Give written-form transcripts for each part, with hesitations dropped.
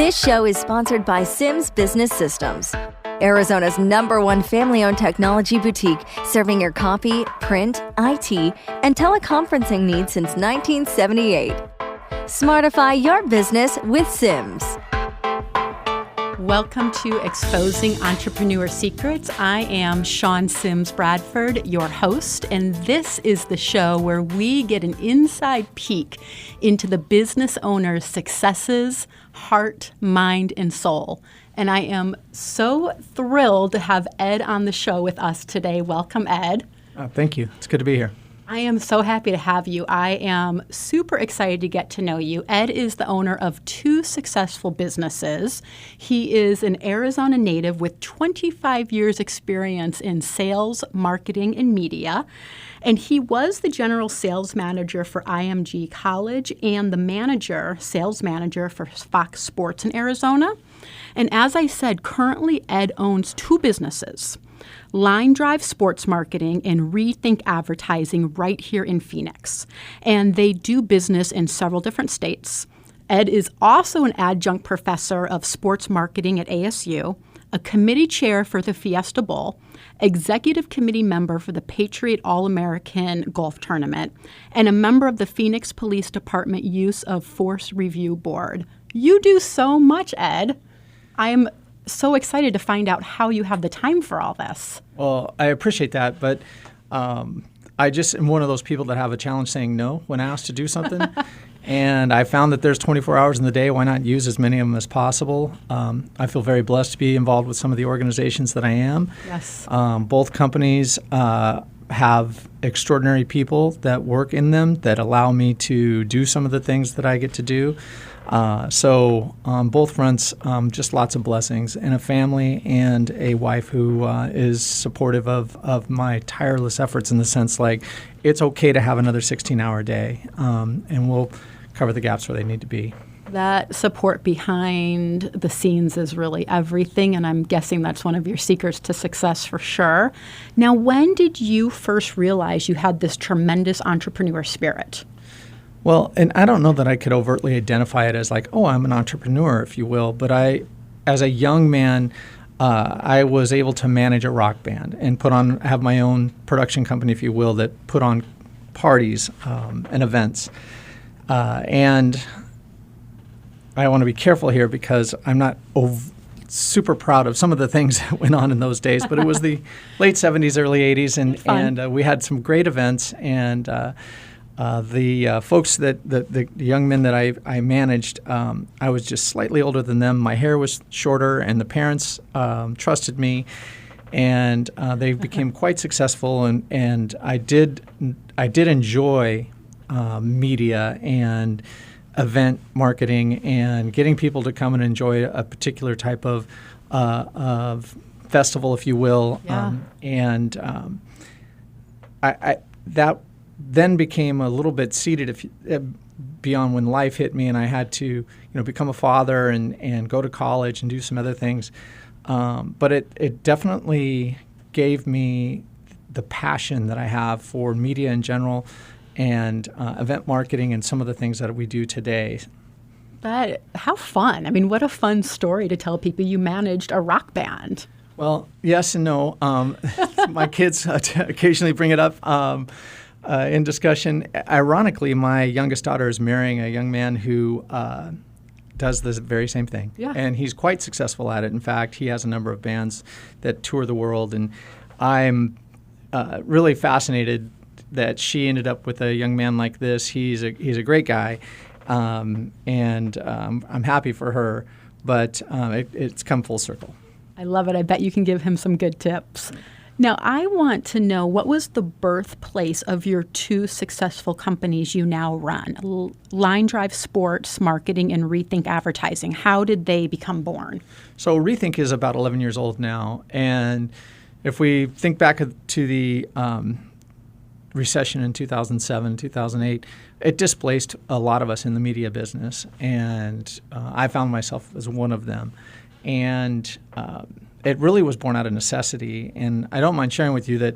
This show is sponsored by Sims Business Systems, Arizona's #1 family-owned technology boutique, serving your copy, print, IT, and teleconferencing needs since 1978. Smartify your business with Sims. Welcome to Exposing Entrepreneur Secrets. I am Shawn Sims Bradford, your host, and this is the show where we get an inside peek into the business owner's successes, heart, mind, and soul. And I am so thrilled to have Ed on the show with us today. Welcome, Ed. Thank you. It's good to be here. I am so happy to have you. I am super excited to get to know you. Ed is the owner of 2 successful businesses. He is an Arizona native with 25 years experience in sales, marketing, and media. And he was the general sales manager for IMG College and the sales manager for Fox Sports in Arizona. And as I said, currently Ed owns 2 businesses, Line Drive Sports Marketing and Rethink Advertising right here in Phoenix. And they do business in several different states. Ed is also an adjunct professor of sports marketing at ASU, a committee chair for the Fiesta Bowl, executive committee member for the Patriot All-American Golf Tournament, and a member of the Phoenix Police Department Use of Force Review Board. You do so much, Ed. I am so excited to find out how you have the time for all this. Well, I appreciate that, but I just am one of those people that have a challenge saying no when asked to do something. And I found that there's 24 hours in the day. Why not use as many of them as possible? I feel very blessed to be involved with some of the organizations that I am. Yes. Both companies have extraordinary people that work in them that allow me to do some of the things that I get to do. So on both fronts, just lots of blessings, and a family and a wife who is supportive of my tireless efforts in the sense like it's okay to have another 16-hour day, and we'll cover the gaps where they need to be. That support behind the scenes is really everything, and I'm guessing that's one of your secrets to success for sure. Now, when did you first realize you had this tremendous entrepreneur spirit? Well, and I don't know that I could overtly identify it as like, oh, I'm an entrepreneur, if you will, but as a young man, I was able to manage a rock band and have my own production company, if you will, that put on parties and events. And I want to be careful here because I'm not super proud of some of the things that went on in those days, but it was the late 70s, early 80s, and we had some great events, and the folks the young men that I managed, I was just slightly older than them. My hair was shorter, and the parents trusted me, and they became quite successful. And I did enjoy media and event marketing and getting people to come and enjoy a particular type of festival, if you will. Yeah. That then became a little bit seated beyond when life hit me and I had to become a father and go to college and do some other things. But it definitely gave me the passion that I have for media in general and event marketing and some of the things that we do today. How fun. I mean, what a fun story to tell people you managed a rock band. Well, yes and no. My kids occasionally bring it up in discussion. Ironically, my youngest daughter is marrying a young man who does the very same thing. Yeah. And he's quite successful at it. In fact, he has a number of bands that tour the world. And I'm really fascinated that she ended up with a young man like this. He's a great guy, and I'm happy for her, but it's come full circle. I love it. I bet you can give him some good tips. Now, I want to know, what was the birthplace of your 2 successful companies you now run, Line Drive Sports Marketing and Rethink Advertising? How did they become born? So Rethink is about 11 years old now, and if we think back to the recession in 2007, 2008, it displaced a lot of us in the media business, and I found myself as one of them. And it really was born out of necessity. And I don't mind sharing with you that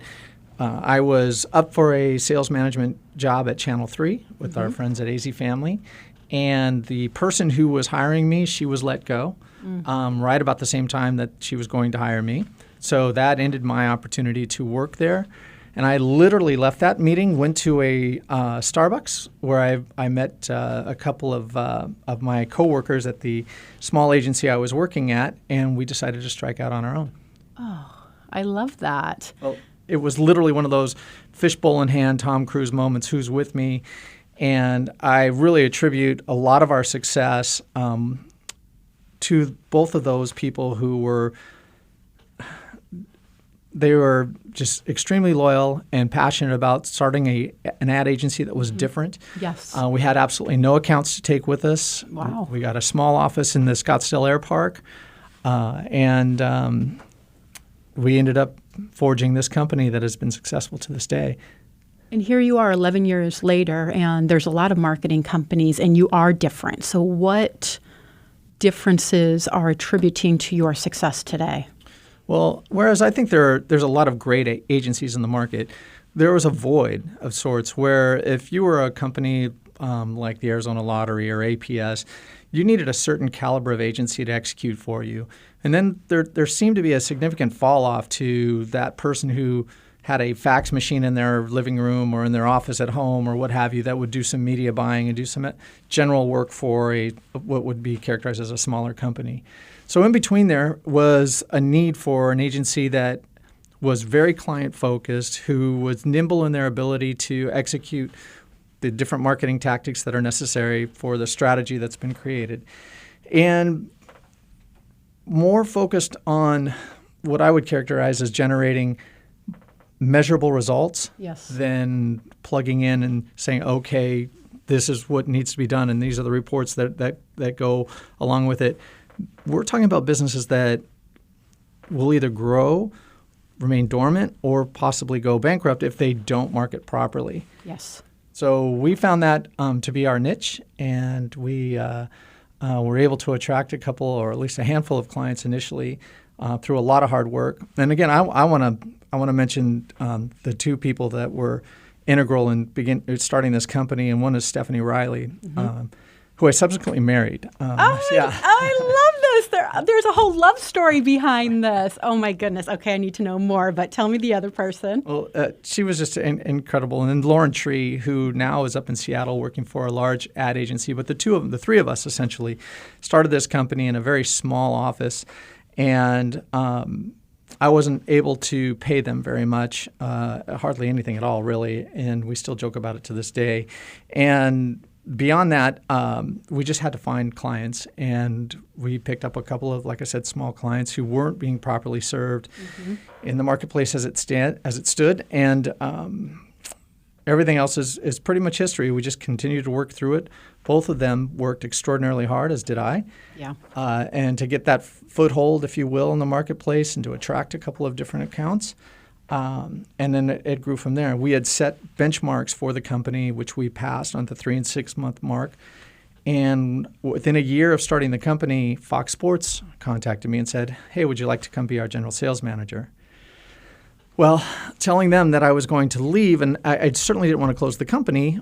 I was up for a sales management job at Channel 3 with our friends at AZ Family, And the person who was hiring me, she was let go right about the same time that she was going to hire me. So that ended my opportunity to work there. And I literally left that meeting, went to a Starbucks where I met a couple of my coworkers at the small agency I was working at, and we decided to strike out on our own. Oh, I love that. Well, it was literally one of those fishbowl in hand Tom Cruise moments, who's with me. And I really attribute a lot of our success to both of those people who were just extremely loyal and passionate about starting an ad agency that was different. Yes. We had absolutely no accounts to take with us. Wow. We got a small office in the Scottsdale Air Park, and we ended up forging this company that has been successful to this day. And here you are 11 years later, and there's a lot of marketing companies, and you are different. So what differences are attributing to your success today? Well, whereas I think there's a lot of great agencies in the market, there was a void of sorts where if you were a company like the Arizona Lottery or APS, you needed a certain caliber of agency to execute for you. And then there seemed to be a significant fall off to that person who had a fax machine in their living room or in their office at home or what have you that would do some media buying and do some general work for what would be characterized as a smaller company. So in between there was a need for an agency that was very client-focused, who was nimble in their ability to execute the different marketing tactics that are necessary for the strategy that's been created, and more focused on what I would characterize as generating measurable results than plugging in and saying, okay, this is what needs to be done, and these are the reports that go along with it. We're talking about businesses that will either grow, remain dormant, or possibly go bankrupt if they don't market properly. Yes. So we found that to be our niche, and we were able to attract a couple or at least a handful of clients initially through a lot of hard work. And again, I want to mention the two people that were integral in starting this company, and one is Stephanie Riley, who I subsequently married. I love this. There's a whole love story behind this. Oh, my goodness. Okay, I need to know more, but tell me the other person. Well, she was just incredible. And then Lauren Tree, who now is up in Seattle working for a large ad agency. But the three of us essentially started this company in a very small office. And I wasn't able to pay them very much, hardly anything at all, really. And we still joke about it to this day. And beyond that, we just had to find clients, and we picked up a couple of, like I said, small clients who weren't being properly served in the marketplace as it stood, and everything else is pretty much history. We just continued to work through it. Both of them worked extraordinarily hard, as did I. Yeah. And to get that foothold, if you will, in the marketplace and to attract a couple of different accounts. And then it grew from there. We had set benchmarks for the company, which we passed on the 3 and 6 month mark. And within a year of starting the company, Fox Sports contacted me and said, "Hey, would you like to come be our general sales manager?" Well, telling them that I was going to leave, and I certainly didn't want to close the company.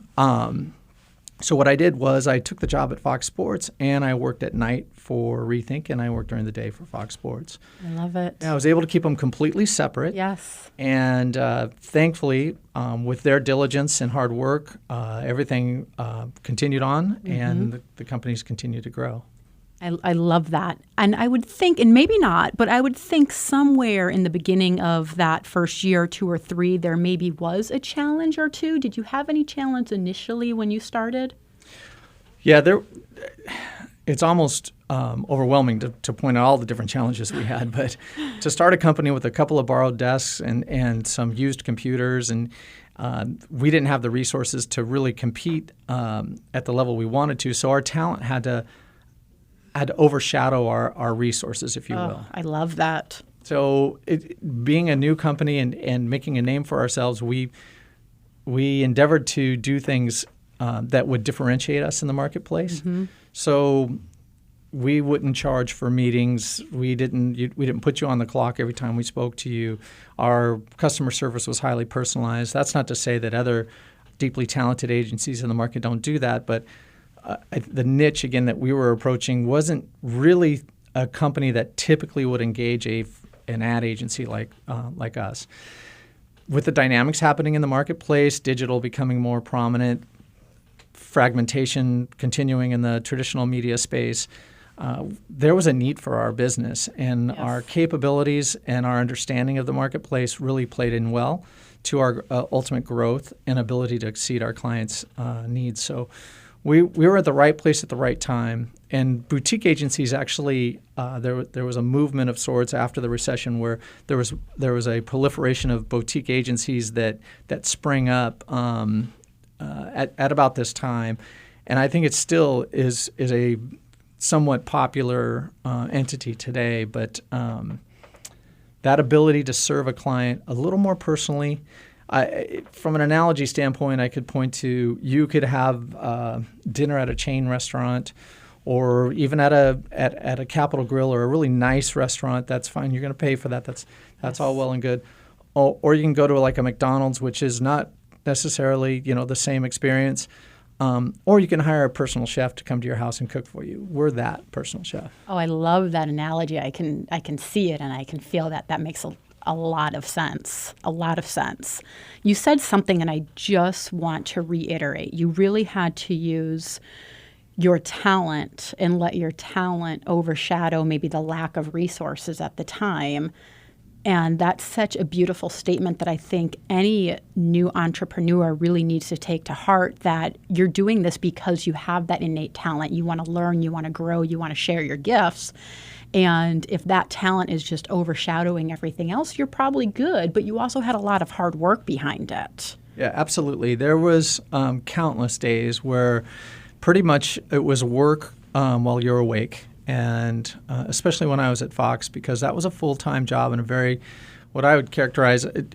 So what I did was I took the job at Fox Sports, and I worked at night for Rethink, and I worked during the day for Fox Sports. I love it. And I was able to keep them completely separate. Yes. And thankfully, with their diligence and hard work, everything continued on, and the companies continued to grow. I love that. And I would think, and maybe not, but I would think somewhere in the beginning of that first year, 2 or 3, there maybe was a challenge or two. Did you have any challenge initially when you started? Yeah, it's almost overwhelming to point out all the different challenges we had. But to start a company with a couple of borrowed desks and some used computers, and we didn't have the resources to really compete at the level we wanted to. So our talent had to overshadow our resources, if you will. I love that. So being a new company and making a name for ourselves, we endeavored to do things that would differentiate us in the marketplace. So we wouldn't charge for meetings. We didn't put you on the clock every time we spoke to you. Our customer service was highly personalized. That's not to say that other deeply talented agencies in the market don't do that, but the niche, again, that we were approaching wasn't really a company that typically would engage an ad agency like us. With the dynamics happening in the marketplace, digital becoming more prominent, fragmentation continuing in the traditional media space, there was a need for our business, and our capabilities and our understanding of the marketplace really played in well to our ultimate growth and ability to exceed our clients' needs. So we were at the right place at the right time. And boutique agencies actually, there was a movement of sorts after the recession where there was a proliferation of boutique agencies that sprang up at about this time. And I think it still is a somewhat popular entity today, but that ability to serve a client a little more personally. From an analogy standpoint, I could point to you could have dinner at a chain restaurant, or even at a Capital Grill or a really nice restaurant. That's fine. You're going to pay for that. That's all well and good. Or you can go to like a McDonald's, which is not necessarily the same experience. Or you can hire a personal chef to come to your house and cook for you. We're that personal chef. Oh, I love that analogy. I can see it and I can feel that. That makes a lot of sense. A lot of sense. You said something, and I just want to reiterate. You really had to use your talent and let your talent overshadow maybe the lack of resources at the time. And that's such a beautiful statement that I think any new entrepreneur really needs to take to heart, that you're doing this because you have that innate talent. You want to learn, you want to grow, you want to share your gifts. And if that talent is just overshadowing everything else, you're probably good, but you also had a lot of hard work behind it. Yeah, absolutely. There was countless days where pretty much it was work while you're awake. And especially when I was at Fox, because that was a full-time job and a very, what I would characterize, a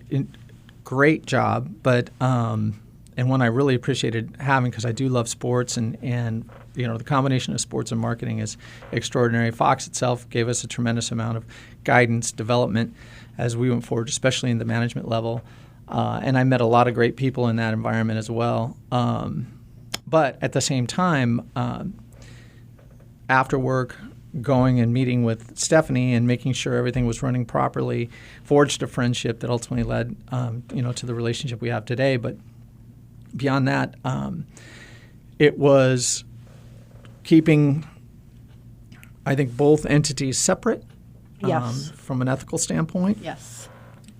great job, but and one I really appreciated having, because I do love sports, and the combination of sports and marketing is extraordinary. Fox itself gave us a tremendous amount of guidance, development as we went forward, especially in the management level. And I met a lot of great people in that environment as well. But at the same time, after work, going and meeting with Stephanie and making sure everything was running properly, forged a friendship that ultimately led, to the relationship we have today. But beyond that, it was keeping, I think, both entities separate from an ethical standpoint. Yes.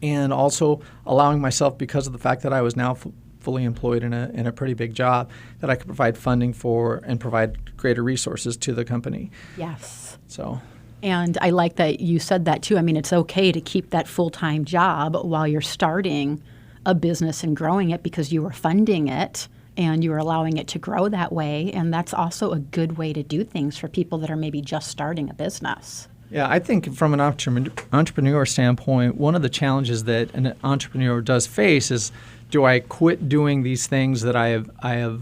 And also allowing myself, because of the fact that I was now fully employed in a pretty big job, that I could provide funding for and provide greater resources to the company. Yes. So. And I like that you said that too. I mean, it's okay to keep that full-time job while you're starting a business and growing it, because you were funding it and you were allowing it to grow that way. And that's also a good way to do things for people that are maybe just starting a business. Yeah, I think from an entrepreneur standpoint, one of the challenges that an entrepreneur does face is, do I quit doing these things that I have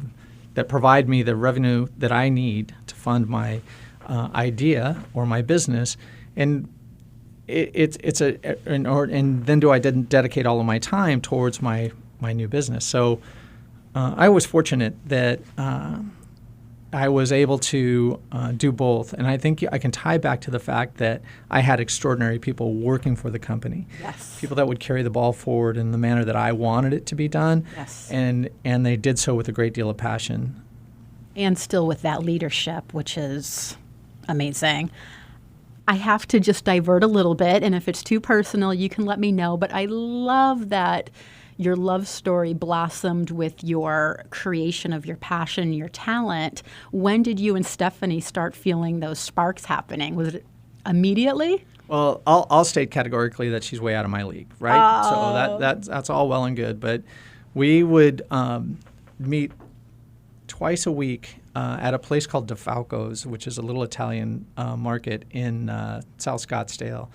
that provide me the revenue that I need to fund my idea or my business, and and then do I dedicate all of my time towards my new business? So I was fortunate that I was able to do both, and I think I can tie back to the fact that I had extraordinary people working for the company. Yes. People that would carry the ball forward in the manner that I wanted it to be done. Yes. And they did so with a great deal of passion. And still with that leadership, which is amazing. I have to just divert a little bit, and if it's too personal, you can let me know, but I love that your love story blossomed with your creation of your passion, your talent. When did you and Stephanie start feeling those sparks happening? Was it immediately? Well, I'll state categorically that she's way out of my league, right? So that's all well and good. But we would meet twice a week at a place called DeFalco's, which is a little Italian market in South Scottsdale,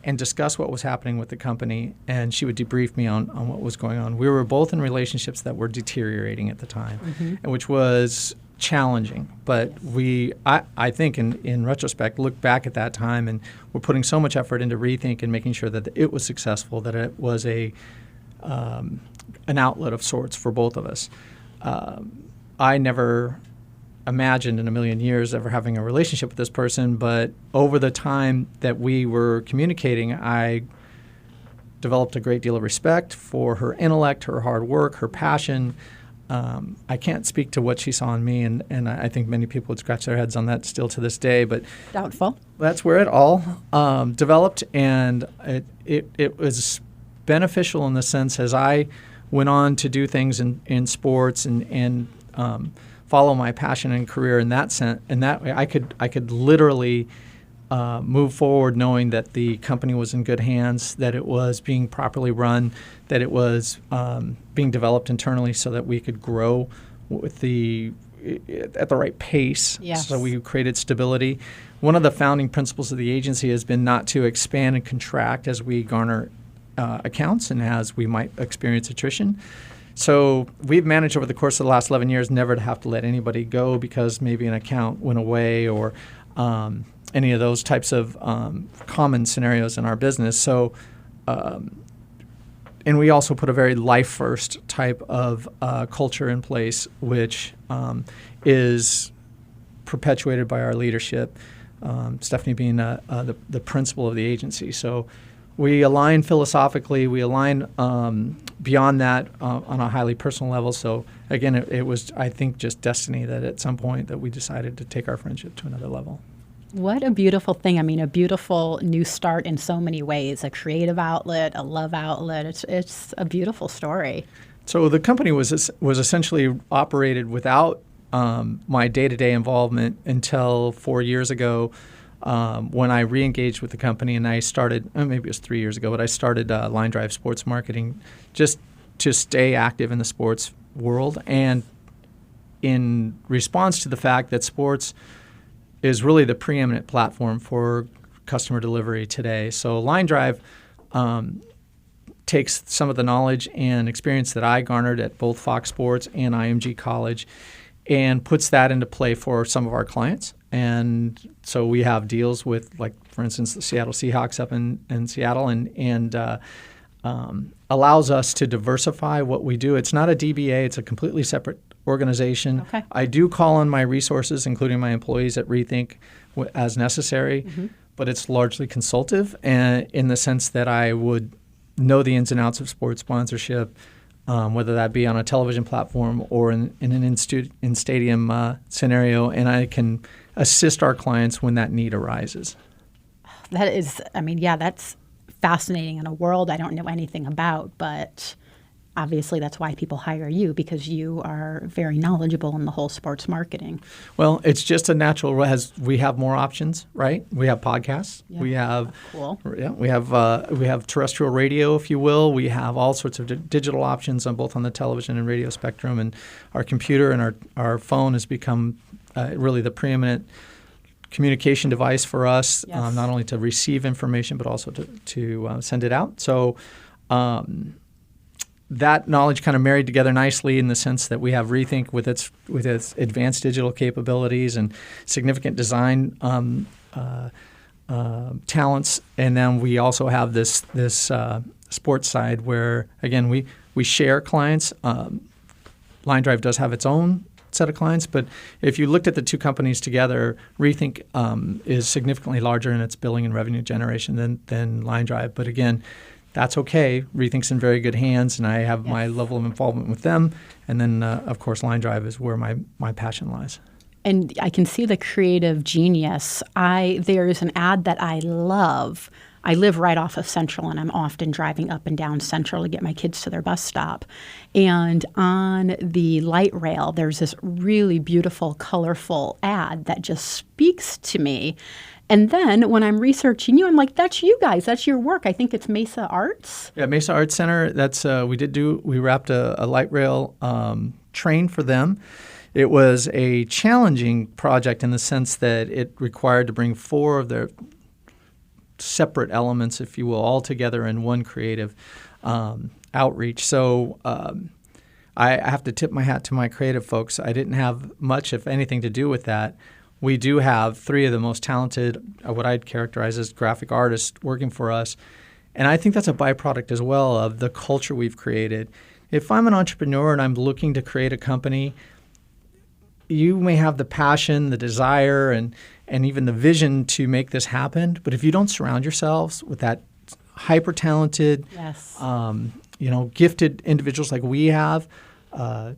and discuss what was happening with the company. And she would debrief me on what was going on. We were both in relationships that were deteriorating at the time, and which was challenging. But I think in retrospect, look back at that time, and we're putting so much effort into rethink and making sure that it was successful, that it was an outlet of sorts for both of us. I never imagined in a million years ever having a relationship with this person, but over the time that we were communicating, I developed a great deal of respect for her intellect, her hard work, her passion. I can't speak to what she saw in me, and I think many people would scratch their heads on that still to this day. But Doubtful. that's where it all developed, and it was beneficial in the sense as I went on to do things in sports and follow my passion and career in that sense. In that way, I could literally move forward knowing that the company was in good hands, that it was being properly run, that it was being developed internally so that we could grow at the right pace. Yes. So we created stability. One of the founding principles of the agency has been not to expand and contract as we garner accounts and as we might experience attrition. So we've managed over the course of the last 11 years never to have to let anybody go because maybe an account went away or any of those types of common scenarios in our business. So, and we also put a very life-first type of culture in place, which is perpetuated by our leadership, Stephanie being the principal of the agency. So we align philosophically, we align beyond that on a highly personal level. So again, it was, I think, just destiny that at some point that we decided to take our friendship to another level. What a beautiful thing. I mean, a beautiful new start in so many ways, a creative outlet, a love outlet. It's a beautiful story. So the company was essentially operated without my day-to-day involvement until 4 years ago when I re-engaged with the company and I started, maybe it was 3 years ago, but I started Line Drive Sports Marketing just to stay active in the sports world and in response to the fact that sports is really the preeminent platform for customer delivery today. So Line Drive takes some of the knowledge and experience that I garnered at both Fox Sports and IMG College and puts that into play for some of our clients. And so we have deals with, like, for instance, the Seattle Seahawks up in Seattle and allows us to diversify what we do. It's not a DBA. It's a completely separate organization. Okay. I do call on my resources, including my employees at Rethink as necessary, but it's largely consultative in the sense that I would know the ins and outs of sports sponsorship, whether that be on a television platform or in an in-stadium scenario, and I can assist our clients when that need arises. That is, I mean, yeah, that's fascinating in a world I don't know anything about, but obviously that's why people hire you, because you are very knowledgeable in the whole sports marketing. Well, it's just a natural, we have more options, right? We have podcasts. Yeah. We have Cool. Yeah, we have terrestrial radio, if you will. We have all sorts of digital options on both on the television and radio spectrum, and our computer and our phone has become really the preeminent communication device for us, Yes. not only to receive information but also to send it out. So that knowledge kind of married together nicely in the sense that we have Rethink with its advanced digital capabilities and significant design talents, and then we also have this sports side where again we share clients. Line Drive does have its own set of clients, but if you looked at the two companies together, Rethink is significantly larger in its billing and revenue generation than Line Drive. But again, that's okay. Rethink's in very good hands, and I have my level of involvement with them. And then, of course, Line Drive is where my passion lies. And I can see the creative genius. There is an ad that I love. I live right off of Central, and I'm often driving up and down Central to get my kids to their bus stop. And on the light rail, there's this really beautiful, colorful ad that just speaks to me. And then when I'm researching you, I'm like, that's you guys. That's your work. I think it's Mesa Arts. Yeah, Mesa Arts Center. That's we wrapped a light rail train for them. It was a challenging project in the sense that it required to bring four of their separate elements, if you will, all together in one creative outreach. So I have to tip my hat to my creative folks. I didn't have much, if anything, to do with that. We do have three of the most talented, what I'd characterize as graphic artists working for us. And I think that's a byproduct as well of the culture we've created. If I'm an entrepreneur and I'm looking to create a company, you may have the passion, the desire, and even the vision to make this happen. But if you don't surround yourselves with that hyper talented, Yes. Gifted individuals like we have,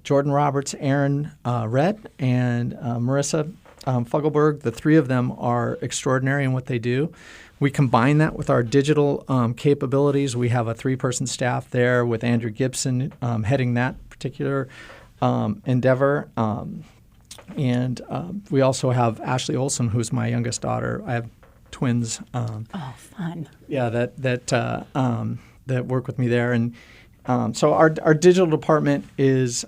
Jordan Roberts, Aaron Redd, and Marissa Fuggelberg, the three of them are extraordinary in what they do. We combine that with our digital capabilities. We have a 3-person staff there with Andrew Gibson heading that particular endeavor. And we also have Ashley Olsen, who's my youngest daughter. I have twins. Fun. Yeah, that work with me there. And so our digital department is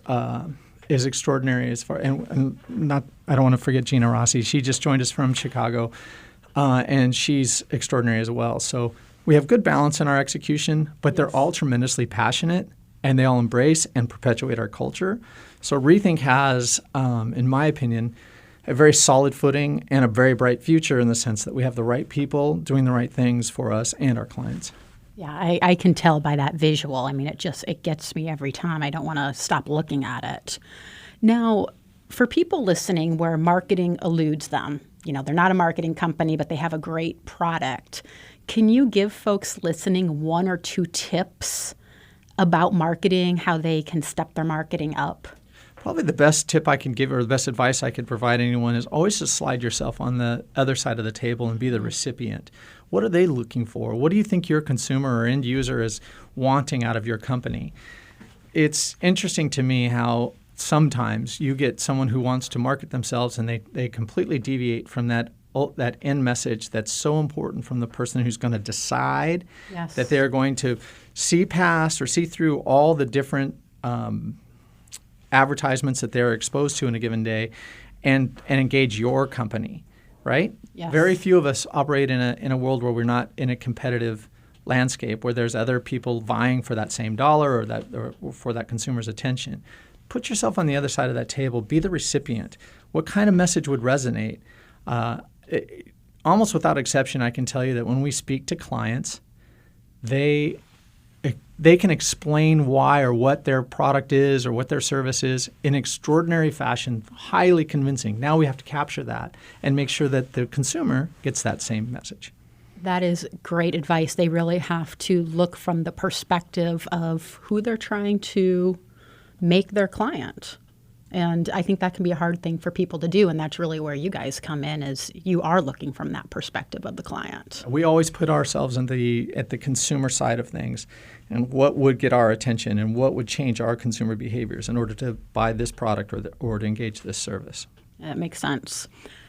extraordinary as far, and not. I don't want to forget Gina Rossi. She just joined us from Chicago, and she's extraordinary as well. So we have good balance in our execution, but they're all tremendously passionate, and they all embrace and perpetuate our culture. So Rethink has, in my opinion, a very solid footing and a very bright future in the sense that we have the right people doing the right things for us and our clients. Yeah, I can tell by that visual. I mean, it gets me every time. I don't want to stop looking at it. Now, for people listening where marketing eludes them, they're not a marketing company, but they have a great product. Can you give folks listening 1 or 2 tips about marketing, how they can step their marketing up? Probably the best tip I can give or the best advice I could provide anyone is always just slide yourself on the other side of the table and be the recipient. What are they looking for? What do you think your consumer or end user is wanting out of your company? It's interesting to me how sometimes you get someone who wants to market themselves and they completely deviate from that end message that's so important from the person who's going to decide that they're going to see past or see through all the different advertisements that they're exposed to in a given day and engage your company, right? Yes. Very few of us operate in a world where we're not in a competitive landscape where there's other people vying for that same dollar or for that consumer's attention. Put yourself on the other side of that table. Be the recipient. What kind of message would resonate? Almost without exception, I can tell you that when we speak to clients, they can explain why or what their product is or what their service is in extraordinary fashion, highly convincing. Now we have to capture that and make sure that the consumer gets that same message. That is great advice. They really have to look from the perspective of who they're trying to make their client. And I think that can be a hard thing for people to do, and that's really where you guys come in, is you are looking from that perspective of the client. We always put ourselves at the consumer side of things, and what would get our attention and what would change our consumer behaviors in order to buy this product or to engage this service. That makes sense.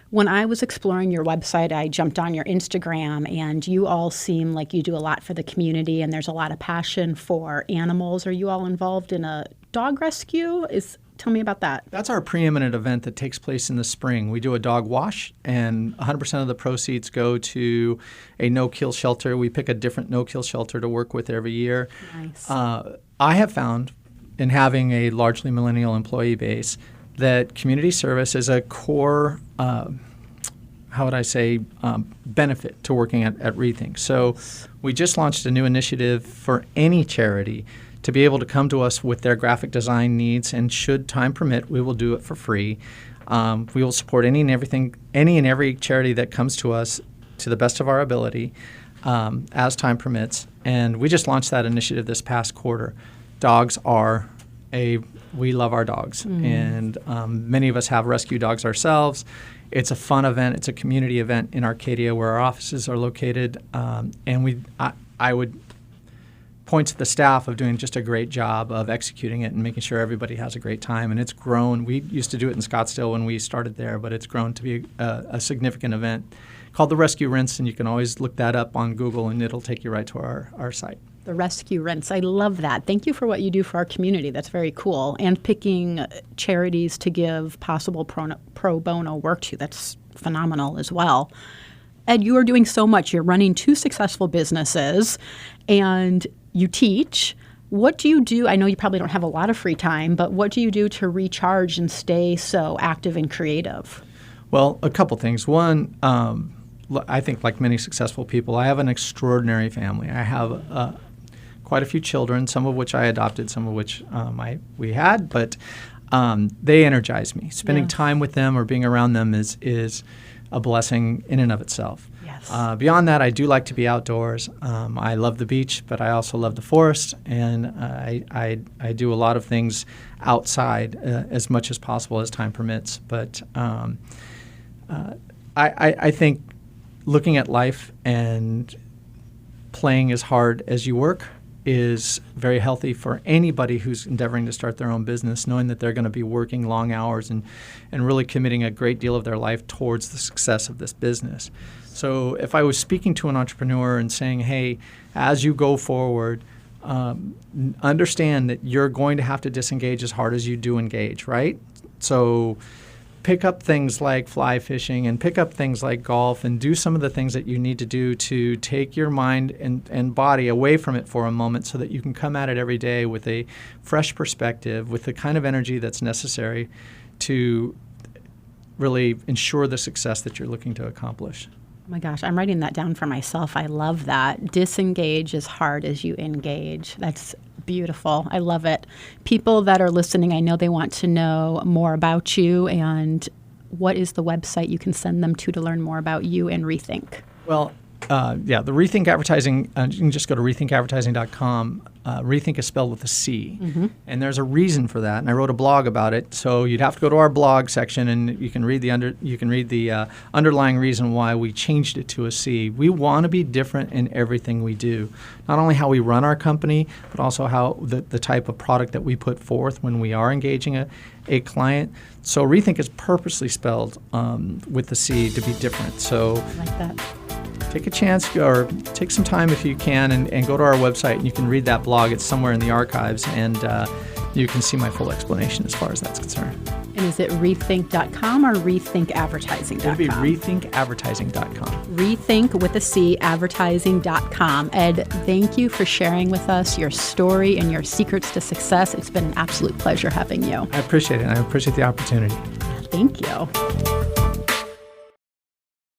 When I was exploring your website, I jumped on your Instagram, and you all seem like you do a lot for the community, and there's a lot of passion for animals. Are you all involved in a dog rescue? Tell me about that. That's our preeminent event that takes place in the spring. We do a dog wash, and 100% of the proceeds go to a no-kill shelter. We pick a different no-kill shelter to work with every year. Nice. I have found, in having a largely millennial employee base, that community service is a core, benefit to working at Rethink. So we just launched a new initiative for any charity to be able to come to us with their graphic design needs, and should time permit, we will do it for free. We will support any and every charity that comes to us to the best of our ability as time permits. And we just launched that initiative this past quarter. We love our dogs, and many of us have rescue dogs ourselves. It's a fun event. It's a community event in Arcadia where our offices are located, and I would point to the staff of doing just a great job of executing it and making sure everybody has a great time. And it's grown. We used to do it in Scottsdale when we started there, but it's grown to be a significant event called the Rescue Rinse, and you can always look that up on Google, and it'll take you right to our site. The Rescue Rinse. I love that. Thank you for what you do for our community. That's very cool. And picking charities to give possible pro bono work to. That's phenomenal as well. Ed, you are doing so much. You're running 2 successful businesses, and you teach. What do you do? I know you probably don't have a lot of free time, but what do you do to recharge and stay so active and creative? Well, a couple things. One, I think like many successful people, I have an extraordinary family. I have quite a few children, some of which I adopted, some of which we had. But they energize me. Spending Yes. time with them or being around them is a blessing in and of itself. Yes. Beyond that, I do like to be outdoors. I love the beach, but I also love the forest, and I do a lot of things outside as much as possible as time permits. But I think looking at life and playing as hard as you work is very healthy for anybody who's endeavoring to start their own business, knowing that they're going to be working long hours and really committing a great deal of their life towards the success of this business. So if I was speaking to an entrepreneur and saying, hey, as you go forward, understand that you're going to have to disengage as hard as you do engage, right? So pick up things like fly fishing and pick up things like golf and do some of the things that you need to do to take your mind and body away from it for a moment so that you can come at it every day with a fresh perspective, with the kind of energy that's necessary to really ensure the success that you're looking to accomplish. Oh my gosh, I'm writing that down for myself. I love that. Disengage as hard as you engage. That's beautiful. I love it. People that are listening, I know they want to know more about you, and what is the website you can send them to learn more about you and Rethink? Well, the Rethink Advertising, you can just go to rethinkadvertising.com. Rethink is spelled with a C, and there's a reason for that. And I wrote a blog about it, so you'd have to go to our blog section, and you can read the underlying reason why we changed it to a C. We want to be different in everything we do, not only how we run our company, but also how the type of product that we put forth when we are engaging a client. So Rethink is purposely spelled with the C to be different. So I like that. Take a chance or take some time if you can and go to our website, and you can read that blog. It's somewhere in the archives, and you can see my full explanation as far as that's concerned. And is it rethink.com or rethinkadvertising.com? It'll be rethinkadvertising.com. Rethink with a C, advertising.com. Ed, thank you for sharing with us your story and your secrets to success. It's been an absolute pleasure having you. I appreciate it. I appreciate the opportunity. Thank you.